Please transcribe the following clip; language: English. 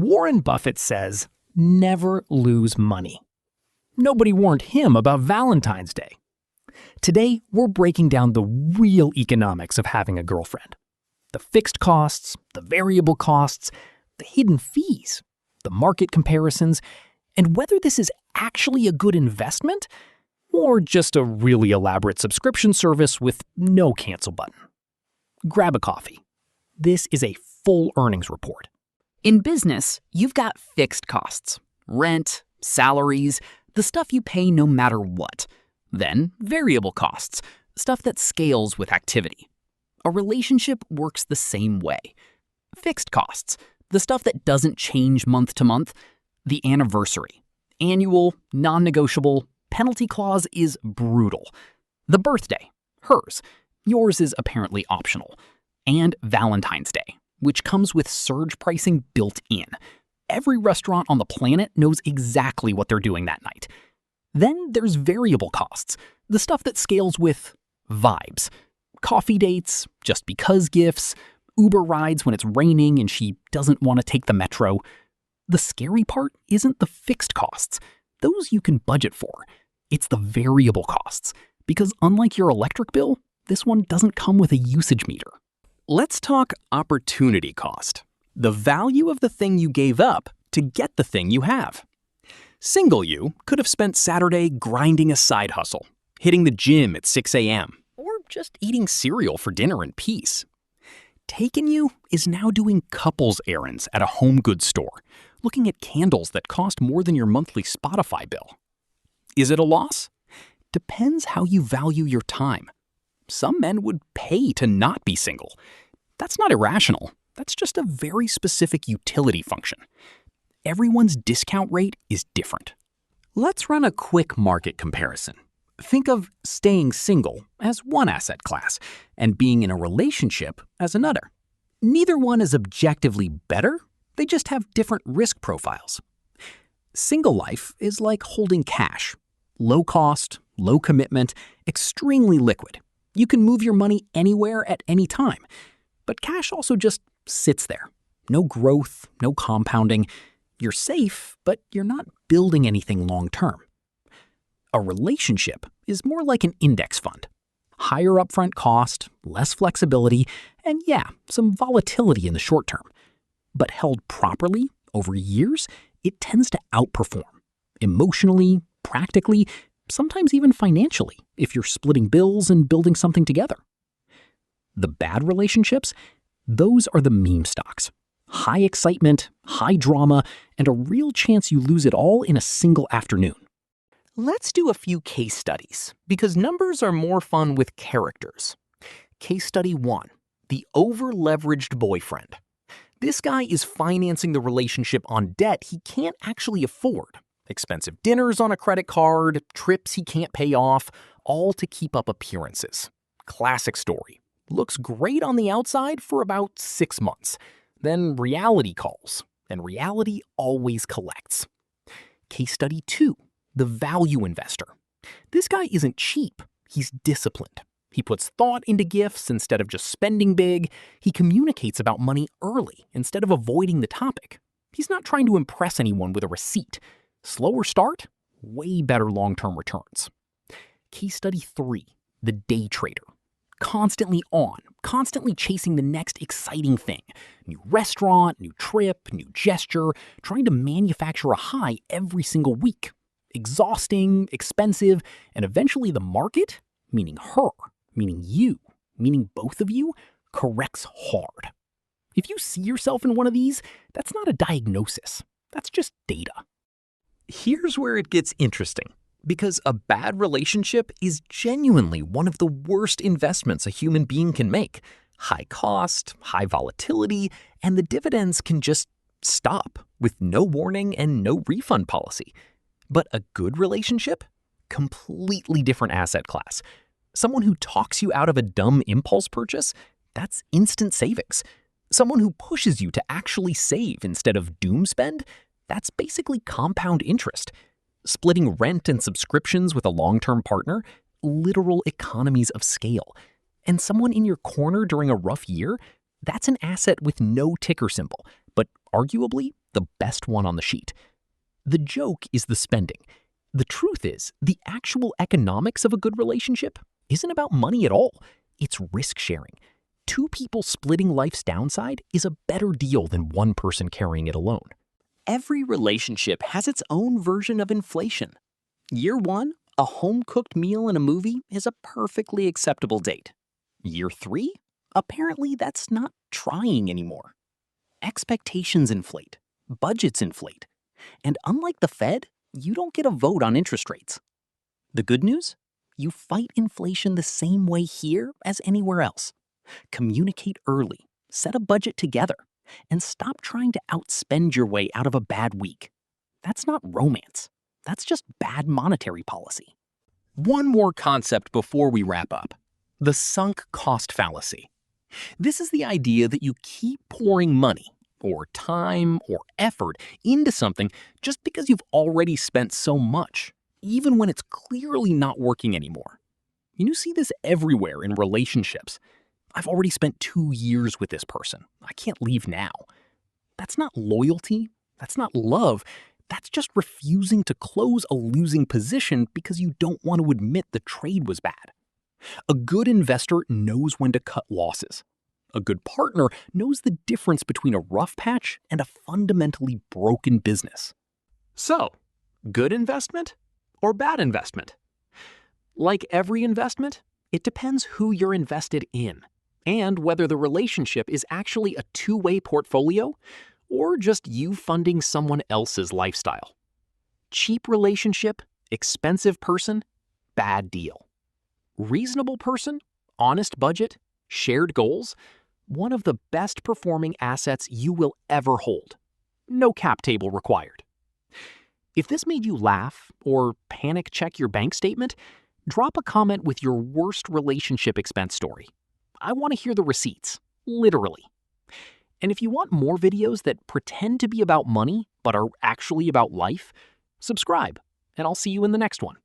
Warren Buffett says, never lose money. Nobody warned him about Valentine's Day. Today, we're breaking down the real economics of having a girlfriend. The fixed costs, the variable costs, the hidden fees, the market comparisons, and whether this is actually a good investment or just a really elaborate subscription service with no cancel button. Grab a coffee. This is a full earnings report. In business, you've got fixed costs, rent, salaries, the stuff you pay no matter what. Then variable costs, stuff that scales with activity. A relationship works the same way. Fixed costs, the stuff that doesn't change month to month. The anniversary, annual, non-negotiable, penalty clause is brutal. The birthday, hers. Yours is apparently optional. And Valentine's Day, which comes with surge pricing built in. Every restaurant on the planet knows exactly what they're doing that night. Then there's variable costs, the stuff that scales with vibes. Coffee dates, just because gifts, Uber rides when it's raining and she doesn't want to take the metro. The scary part isn't the fixed costs. Those you can budget for. It's the variable costs, because unlike your electric bill, this one doesn't come with a usage meter. Let's talk opportunity cost, the value of the thing you gave up to get the thing you have. Single you could have spent Saturday grinding a side hustle, hitting the gym at 6 a.m., or just eating cereal for dinner in peace. Taken you is now doing couples errands at a home goods store, looking at candles that cost more than your monthly Spotify bill. Is it a loss? Depends how you value your time. Some men would pay to not be single. That's not irrational. That's just a very specific utility function. Everyone's discount rate is different. Let's run a quick market comparison. Think of staying single as one asset class and being in a relationship as another. Neither one is objectively better, they just have different risk profiles. Single life is like holding cash. Low cost, low commitment, extremely liquid. You can move your money anywhere at any time. But cash also just sits there. No growth, no compounding. You're safe, but you're not building anything long term. A relationship is more like an index fund. Higher upfront cost, less flexibility, and some volatility in the short term. But held properly, over years, it tends to outperform. Emotionally, practically, sometimes even financially, if you're splitting bills and building something together. The bad relationships, those are the meme stocks. High excitement, high drama, and a real chance you lose it all in a single afternoon. Let's do a few case studies, because numbers are more fun with characters. Case study 1, the over-leveraged boyfriend. This guy is financing the relationship on debt he can't actually afford. Expensive dinners on a credit card, trips he can't pay off, all to keep up appearances. Classic story. Looks great on the outside for about 6 months. Then reality calls, and reality always collects. Case study 2, the value investor. This guy isn't cheap, he's disciplined. He puts thought into gifts instead of just spending big. He communicates about money early instead of avoiding the topic. He's not trying to impress anyone with a receipt. Slower start, way better long-term returns. Case study 3, the day trader. Constantly on, constantly chasing the next exciting thing. New restaurant, new trip, new gesture, trying to manufacture a high every single week. Exhausting, expensive, and eventually the market, meaning her, meaning you, meaning both of you, corrects hard. If you see yourself in one of these, that's not a diagnosis. That's just data. Here's where it gets interesting. Because a bad relationship is genuinely one of the worst investments a human being can make. High cost, high volatility, and the dividends can just stop with no warning and no refund policy. But a good relationship? Completely different asset class. Someone who talks you out of a dumb impulse purchase? That's instant savings. Someone who pushes you to actually save instead of doom spend? That's basically compound interest. Splitting rent and subscriptions with a long-term partner? Literal economies of scale. And someone in your corner during a rough year? That's an asset with no ticker symbol, but arguably the best one on the sheet. The joke is the spending. The truth is, the actual economics of a good relationship isn't about money at all. It's risk sharing. Two people splitting life's downside is a better deal than one person carrying it alone. Every relationship has its own version of inflation. Year 1, a home-cooked meal and a movie is a perfectly acceptable date. Year 3, apparently that's not trying anymore. Expectations inflate, budgets inflate, and unlike the Fed, you don't get a vote on interest rates. The good news? You fight inflation the same way here as anywhere else. Communicate early, set a budget together, and stop trying to outspend your way out of a bad week. That's not romance. That's just bad monetary policy. One more concept before we wrap up. The sunk cost fallacy. This is the idea that you keep pouring money, or time, or effort into something just because you've already spent so much, even when it's clearly not working anymore. You see this everywhere in relationships. I've already spent 2 years with this person. I can't leave now. That's not loyalty. That's not love. That's just refusing to close a losing position because you don't want to admit the trade was bad. A good investor knows when to cut losses. A good partner knows the difference between a rough patch and a fundamentally broken business. So, good investment or bad investment? Like every investment, it depends who you're invested in and whether the relationship is actually a two-way portfolio or just you funding someone else's lifestyle. Cheap relationship, expensive person, bad deal. Reasonable person, honest budget, shared goals, one of the best performing assets you will ever hold. No cap table required. If this made you laugh or panic check your bank statement, drop a comment with your worst relationship expense story. I want to hear the receipts, literally. And if you want more videos that pretend to be about money but are actually about life, subscribe, and I'll see you in the next one.